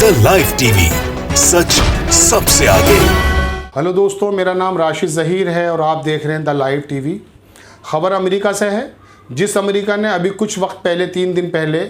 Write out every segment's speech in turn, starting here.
The live TV, सच सबसे आगे। Hello दोस्तों, मेरा नाम राशिद ज़हीर है और आप देख रहे हैं द लाइव टीवी। खबर अमेरिका से है, जिस अमेरिका ने अभी कुछ वक्त पहले 3 दिन पहले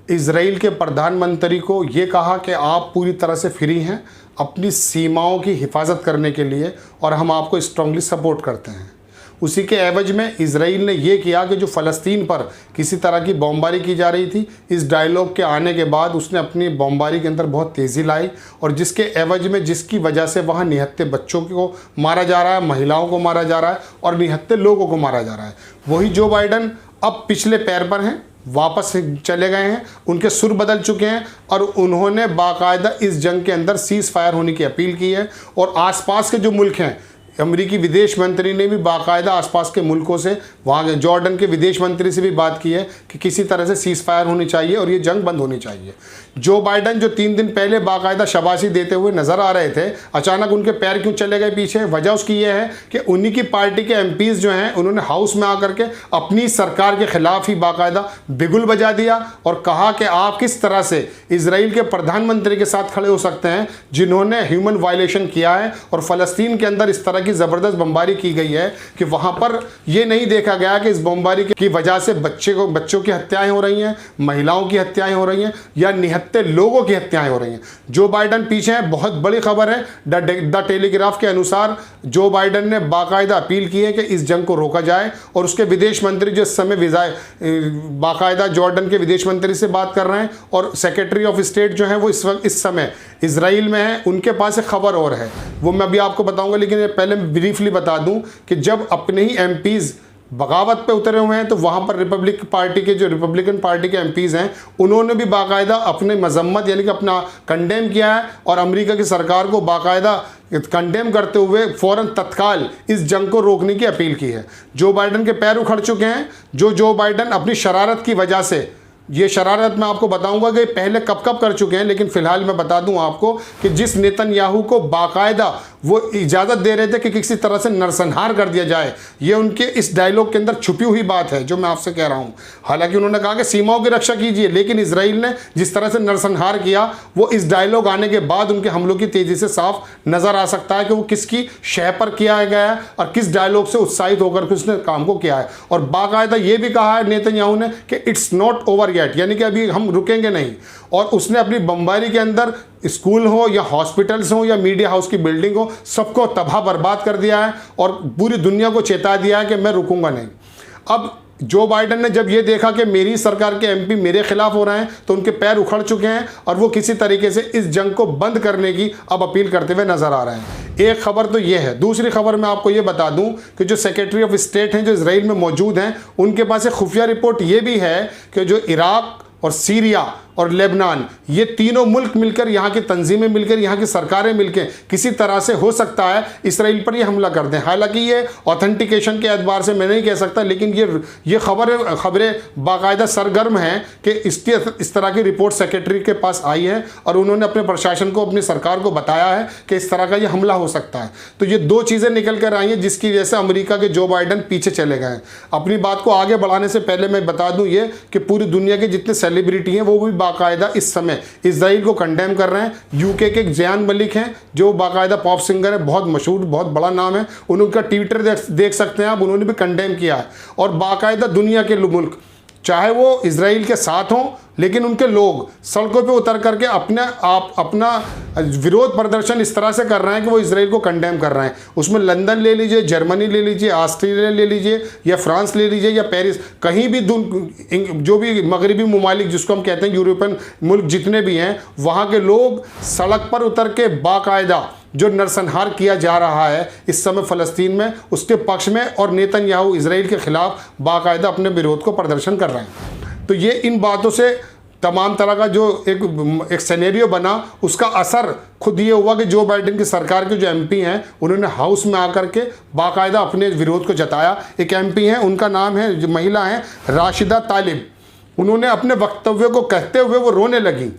इजराइल के प्रधानमंत्री को ये कहा कि आप पूरी तरह से फ्री हैं अपनी सीमाओं की हिफाजत करने के लिए और हम आपको स्ट्रांगली सपोर्ट करते हैं। उसी के एवज में इजराइल ने यह किया कि जो फ़लस्तीन पर किसी तरह की बमबारी की जा रही थी, इस डायलॉग के आने के बाद उसने अपनी बमबारी के अंदर बहुत तेज़ी लाई और जिसके एवज में जिसकी वजह से वहाँ निहत्थे बच्चों को मारा जा रहा है, महिलाओं को मारा जा रहा है और निहत्थे लोगों को मारा जा रहा है। वही जो बाइडन अब पिछले पैर पर हैं, वापस चले गए हैं, उनके सुर बदल चुके हैं और उन्होंने बाकायदा इस जंग के अंदर सीज़ फायर होने की अपील की है। और आसपास के जो मुल्क हैं, अमेरिकी विदेश मंत्री ने भी बाकायदा आसपास के मुल्कों से, वहाँ के जॉर्डन के विदेश मंत्री से भी बात की है कि किसी तरह से सीज़ फायर होनी चाहिए और ये जंग बंद होनी चाहिए। जो बाइडन जो 3 दिन पहले बाकायदा शाबाशी देते हुए नज़र आ रहे थे, अचानक उनके पैर क्यों चले गए पीछे? वजह उसकी ये है कि उन्हीं की पार्टी के एमपीज़ जो हैं, उन्होंने हाउस में आकर के अपनी सरकार के ख़िलाफ़ ही बाकायदा बिगुल बजा दिया और कहा कि आप किस तरह से इजराइल के प्रधानमंत्री के साथ खड़े हो सकते हैं जिन्होंने ह्यूमन वायलेशन किया है और फ़लस्तीन के अंदर इस तरह की ज़बरदस्त बमबारी की गई है कि वहाँ पर यह नहीं देखा गया कि इस बमबारी की वजह से बच्चों की हत्याएं हो रही हैं, महिलाओं की हत्याएं हो रही हैं या निहत्थे लोगों की हत्याएं हो रही हैं। जो बाइडन पीछे हैं, बहुत बड़ी खबर है। द टेलीग्राफ के अनुसार जो बाइडन ने बाकायदा अपील की है कि इस जंग को रोका जाए और उसके विदेश मंत्री जो इस समय बाकायदा जॉर्डन के विदेश मंत्री से बात कर रहे हैं और सेक्रेटरी ऑफ स्टेट जो है वो इस समय इजराइल में है, उनके पास एक खबर और है, वो मैं अभी आपको बताऊंगा। लेकिन पहले ब्रीफली बता दूं कि जब अपने ही एमपीज़ बगावत पे उतरे हुए हैं तो वहाँ पर रिपब्लिकन पार्टी के एमपीज़ हैं, उन्होंने भी बाकायदा अपने मजम्मत यानी कि अपना कंडेम किया है और अमेरिका की सरकार को बाकायदा कंडेम करते हुए फ़ौरन तत्काल इस जंग को रोकने की अपील की है। जो बाइडन के पैर उखड़ चुके हैं। जो बाइडन अपनी शरारत की वजह से, ये शरारत मैं आपको बताऊंगा कि पहले कब कर चुके हैं, लेकिन फ़िलहाल मैं बता दूं आपको कि जिस नेतन्याहू को बाकायदा वो इजाज़त दे रहे थे कि किसी तरह से नरसंहार कर दिया जाए, ये उनके इस डायलॉग के अंदर छुपी हुई बात है जो मैं आपसे कह रहा हूं। हालांकि उन्होंने कहा कि सीमाओं की रक्षा कीजिए, लेकिन इजराइल ने जिस तरह से नरसंहार किया वो इस डायलॉग आने के बाद उनके हमलों की तेज़ी से साफ नज़र आ सकता है कि वो किसकी शह पर किया गया है और किस डायलॉग से उत्साहित होकर के उसने काम को किया है। और बाकायदा ये भी कहा है नेतन्याहू ने कि इट्स नॉट ओवर यानी कि अभी हम रुकेंगे नहीं। और उसने अपनी बमबारी के अंदर स्कूल हो या हॉस्पिटल्स हो या मीडिया हाउस की बिल्डिंग हो, सबको तबाह बर्बाद कर दिया है और पूरी दुनिया को चेता दिया है कि मैं रुकूंगा नहीं। अब जो बाइडन ने जब ये देखा कि मेरी सरकार के एमपी मेरे खिलाफ हो रहे हैं तो उनके पैर उखड़ चुके हैं और वो किसी तरीके से इस जंग को बंद करने की अब अपील करते हुए नजर आ रहे हैं। एक खबर तो ये है। दूसरी खबर मैं आपको ये बता दूं कि जो सेक्रेटरी ऑफ स्टेट हैं जो इजराइल में मौजूद हैं, उनके पास एक खुफिया रिपोर्ट ये भी है कि जो इराक और सीरिया और लेबनान, ये तीनों मुल्क मिलकर, यहाँ की तंजीमें मिलकर, यहाँ की सरकारें मिलकर किसी तरह से हो सकता है इसराइल पर ये हमला कर दें। हालांकि ये ऑथेंटिकेशन के एतबार से मैं नहीं कह सकता, लेकिन ये खबरें बाकायदा सरगर्म हैं कि इस तरह की रिपोर्ट सेक्रेटरी के पास आई है और उन्होंने अपने प्रशासन को, अपनी सरकार को बताया है कि इस तरह का ये हमला हो सकता है। तो ये 2 चीज़ें निकल कर आई हैं जिसकी वजह से अमेरिका के जो बाइडन पीछे चले गए हैं। अपनी बात को आगे बढ़ाने से पहले मैं बता दूँ ये कि पूरी दुनिया के जितने सेलिब्रिटी हैं वो भी बाकायदा इस समय इजराइल को कंडेम कर रहे हैं। यूके के ज़यान मलिक हैं जो बाकायदा पॉप सिंगर है, बहुत मशहूर, बहुत बड़ा नाम है, उनका ट्विटर देख सकते हैं आप, उन्होंने भी कंडेम किया है। और बाकायदा दुनिया के मुल्क, चाहे वो इजराइल के साथ हों, लेकिन उनके लोग सड़कों पे उतर करके अपना विरोध प्रदर्शन इस तरह से कर रहे हैं कि वो इजराइल को कंडेम कर रहे हैं। उसमें लंदन ले लीजिए, जर्मनी ले लीजिए, ऑस्ट्रेलिया ले लीजिए या फ्रांस ले लीजिए या पेरिस, कहीं भी जो भी मगरबी ममालिक जिसको हम कहते हैं यूरोपियन मुल्क जितने भी हैं, वहाँ के लोग सड़क पर उतर के बाकायदा जो नरसंहार किया जा रहा है इस समय फ़लस्तीन में, उसके पक्ष में और नेतन्याहू इजराइल के ख़िलाफ़ बाकायदा अपने विरोध को प्रदर्शन कर रहे हैं। तो ये इन बातों से तमाम तरह का जो एक सिनेरियो बना, उसका असर खुद ये हुआ कि जो बाइडन की सरकार के जो एमपी हैं उन्होंने हाउस में आकर के बाकायदा अपने विरोध को जताया। एक एमपी हैं, उनका नाम है, जो महिला हैं, राशिदा तालिब, उन्होंने अपने वक्तव्य को कहते हुए वो रोने लगी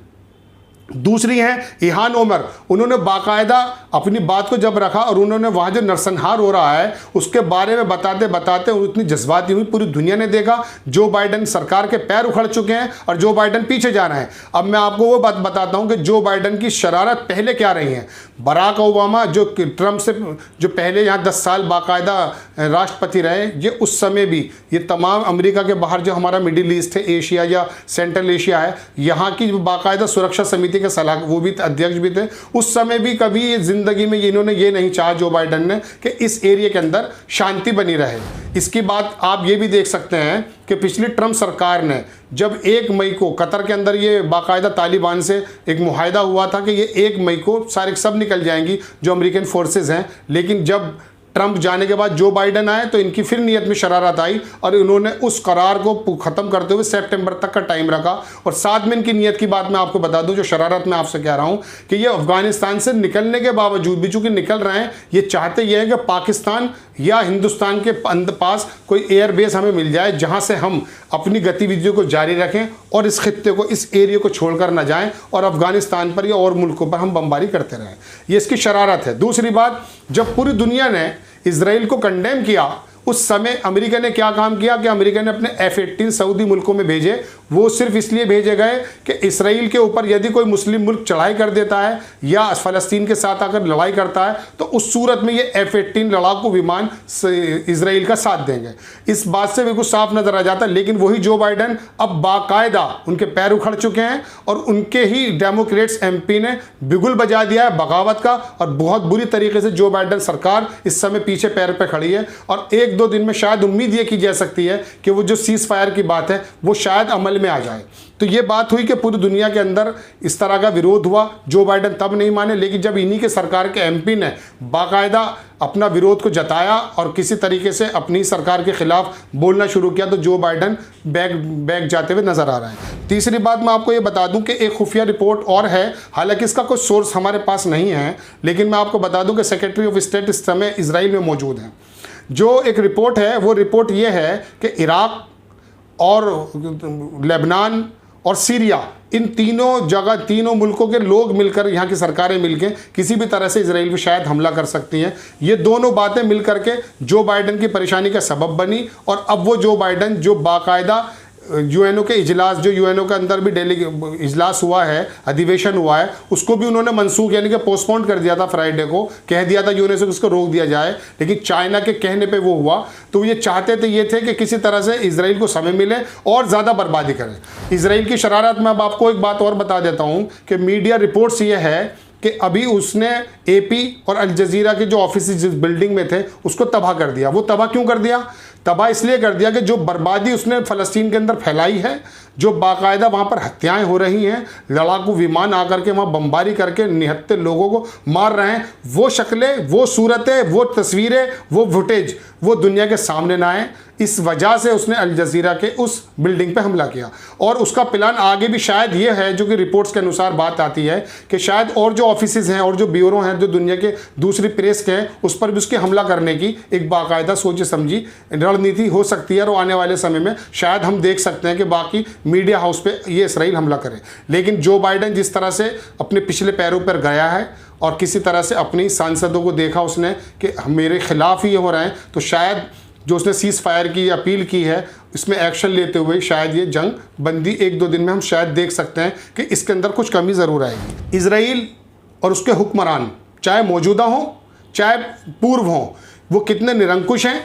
दूसरी हैं इहान ओमर, उन्होंने बाकायदा अपनी बात को जब रखा और उन्होंने वहाँ जो नरसंहार हो रहा है उसके बारे में बताते बताते इतनी जज्बाती हुई, पूरी दुनिया ने देखा जो बाइडन सरकार के पैर उखड़ चुके हैं और जो बाइडन पीछे जा रहे हैं। अब मैं आपको वो बात बताता हूँ कि जो बाइडन की शरारत पहले क्या रही है। बराक ओबामा जो ट्रंप से जो पहले यहाँ 10 साल बाकायदा राष्ट्रपति रहे, ये उस समय भी ये तमाम अमेरिका के बाहर जो हमारा मिडिल ईस्ट है, एशिया या सेंट्रल एशिया है, यहाँ की बाकायदा सुरक्षा समिति के सलाह वो भी अध्यक्ष भी थे। उस समय भी कभी ये जिंदगी में इन्होंने ये नहीं चाहा जो बाइडन ने कि इस एरिया के अंदर शांति बनी रहे। इसकी बात आप ये भी देख सकते हैं कि पिछली ट्रंप सरकार ने जब 1 मई को कतर के अंदर ये बाकायदा तालिबान से एक मुआहदा हुआ था कि ये 1 मई को सारे सब निकल जाएंगी जो अमेरिकन फोर्सेस हैं, लेकिन जब ट्रंप जाने के बाद जो बाइडन आए तो इनकी फिर नीयत में शरारत आई और इन्होंने उस करार को ख़त्म करते हुए सितंबर तक का टाइम रखा। और साथ में इनकी नीयत की बात मैं आपको बता दूं, जो शरारत मैं आपसे कह रहा हूं कि ये अफगानिस्तान से निकलने के बावजूद भी चूंकि निकल रहे हैं, ये चाहते ये हैं कि पाकिस्तान या हिंदुस्तान के पास कोई एयरबेस हमें मिल जाए जहां से हम अपनी गतिविधियों को जारी रखें और इस खित्ते को, इस एरिया को छोड़कर ना जाएं और अफगानिस्तान पर या और मुल्कों पर हम बमबारी करते रहें। ये इसकी शरारत है। दूसरी बात, जब पूरी दुनिया ने इजराइल को कंडेम किया उस समय अमेरिका ने क्या काम किया कि अमेरिका ने अपने F-18 सऊदी मुल्कों में भेजे। वो सिर्फ इसलिए भेजे गए कि इसराइल के ऊपर यदि कोई मुस्लिम मुल्क चढ़ाई कर देता है या फ़लस्तीन के साथ आकर लड़ाई करता है तो उस सूरत में ये F-18 लड़ाकू विमान इसराइल का साथ देंगे। इस बात से बिल्कुल साफ नज़र आ जाता है। लेकिन वही जो बाइडन अब बाकायदा उनके पैर उखड़ चुके हैं और उनके ही डेमोक्रेट्स MP ने बिगुल बजा दिया है बगावत का और बहुत बुरी तरीके से जो बाइडन सरकार इस समय पीछे पैर पर खड़ी है। और 1-2 दिन में शायद उम्मीद ये की जा सकती है कि वो जो सीज फायर की बात है वो शायद अमल में आ जाए। तो ये बात हुई कि पूरी दुनिया के अंदर इस तरह का विरोध हुआ। जो बाइडन तब नहीं माने, लेकिन जब इन्हीं के सरकार के MP ने बाकायदा अपना विरोध को जताया और किसी तरीके से अपनी सरकार के खिलाफ बोलना शुरू किया तो जो बाइडन बैग जाते हुए नजर आ रहे हैं। तीसरी बात मैं आपको ये बता दूं कि एक खुफिया रिपोर्ट और है, हालांकि इसका कोई सोर्स हमारे पास नहीं है, लेकिन मैं आपको बता दूं कि सेक्रेटरी ऑफ स्टेट इस समय इजराइल में मौजूद हैं। जो एक रिपोर्ट है वो रिपोर्ट ये है कि इराक और लेबनान और सीरिया, इन तीनों जगह, तीनों मुल्कों के लोग मिलकर, यहाँ की सरकारें मिलकर किसी भी तरह से इजराइल पर शायद हमला कर सकती हैं। ये दोनों बातें मिलकर के जो बाइडन की परेशानी का सबब बनी और अब वो जो बाइडन जो बाकायदा यूएनओ के इजलास, जो यूएनओ के अंदर भी इजलास हुआ है, अधिवेशन हुआ है, उसको भी उन्होंने मनसूख यानी कि पोस्टपोन कर दिया था। फ्राइडे को कह दिया था यूएनओ से उसको रोक दिया जाए, लेकिन चाइना के कहने पे वो हुआ। तो ये चाहते थे ये थे कि किसी तरह से इजराइल को समय मिले और ज़्यादा बर्बादी करें। इजराइल की शरारत में अब आपको एक बात और बता देता हूँ कि मीडिया रिपोर्ट्स ये है कि अभी उसने AP और अल जजीरा के जो ऑफिस जिस बिल्डिंग में थे उसको तबाह कर दिया। वो तबाह क्यों कर दिया? तबाह इसलिए कर दिया कि जो बर्बादी उसने फ़लस्तीन के अंदर फैलाई है, जो बाकायदा वहाँ पर हत्याएं हो रही हैं, लड़ाकू विमान आकर के वहाँ बमबारी करके निहत्थे लोगों को मार रहे हैं, वो शक्लें, वो सूरतें, वो तस्वीरें, वो फुटेज वो दुनिया के सामने ना आए। इस वजह से उसने अल जजीरा के उस बिल्डिंग पे हमला किया और उसका प्लान आगे भी शायद ये है, जो कि रिपोर्ट्स के अनुसार बात आती है कि शायद और जो ऑफिसेज हैं और जो ब्यूरो हैं जो दुनिया के दूसरी प्रेस के हैं उस पर भी उसके हमला करने की एक बाकायदा सोची समझी रणनीति हो सकती है। और आने वाले समय में शायद हम देख सकते हैं कि बाकी मीडिया हाउस पे ये इसराइल हमला करे। लेकिन जो बाइडन जिस तरह से अपने पिछले पैरों पर गया है और किसी तरह से अपनी सांसदों को देखा उसने कि मेरे खिलाफ ही हो रहे हैं, तो शायद जो उसने सीज फायर की अपील की है इसमें एक्शन लेते हुए शायद ये जंग बंदी 1-2 दिन में हम शायद देख सकते हैं कि इसके अंदर कुछ कमी ज़रूर आएगी। इजराइल और उसके हुक्मरान, चाहे मौजूदा हों चाहे पूर्व हों, वो कितने निरंकुश हैं,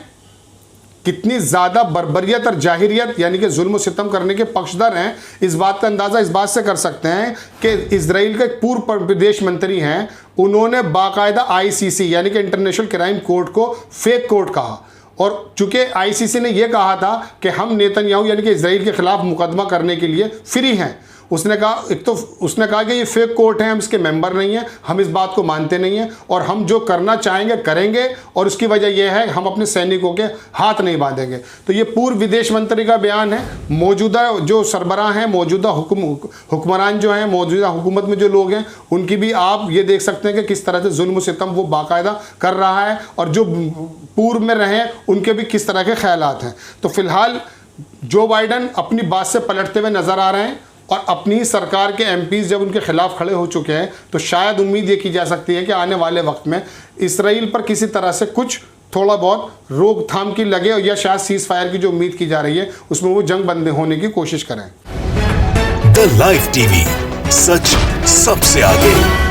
कितनी ज़्यादा बर्बरियत और जाहिरियत यानी कि जुल्म सितम करने के पक्षधर हैं, इस बात का अंदाज़ा इस बात से कर सकते हैं कि इजराइल के पूर्व विदेश मंत्री हैं, उन्होंने बाकायदा ICC यानी कि इंटरनेशनल क्राइम कोर्ट को फेक कोर्ट कहा। और चूंकि ICC ने यह कहा था कि हम नेतन्याहू यानी कि इजराइल के खिलाफ मुकदमा करने के लिए फ्री हैं, उसने कहा, एक तो उसने कहा कि ये फेक कोर्ट है, हम इसके मेंबर नहीं हैं, हम इस बात को मानते नहीं हैं और हम जो करना चाहेंगे करेंगे और उसकी वजह यह है हम अपने सैनिकों के हाथ नहीं बांधेंगे। तो ये पूर्व विदेश मंत्री का बयान है। मौजूदा जो सरबराह हैं, मौजूदा हुक्मरान जो हैं, मौजूदा हुकूमत में जो लोग हैं, उनकी भी आप ये देख सकते हैं कि किस तरह से जुल्म सितम वो बाकायदा कर रहा है और जो पूर्व में रहे उनके भी किस तरह के ख्यालात हैं। तो फिलहाल जो बाइडन अपनी बात से पलटते हुए नज़र आ रहे हैं और अपनी ही सरकार के एमपीज जब उनके खिलाफ खड़े हो चुके हैं, तो शायद उम्मीद ये की जा सकती है कि आने वाले वक्त में इसराइल पर किसी तरह से कुछ थोड़ा बहुत रोकथाम की लगे, या शायद सीज फायर की जो उम्मीद की जा रही है उसमें वो जंग बंद होने की कोशिश करें। द लाइव टीवी, सच सबसे आगे।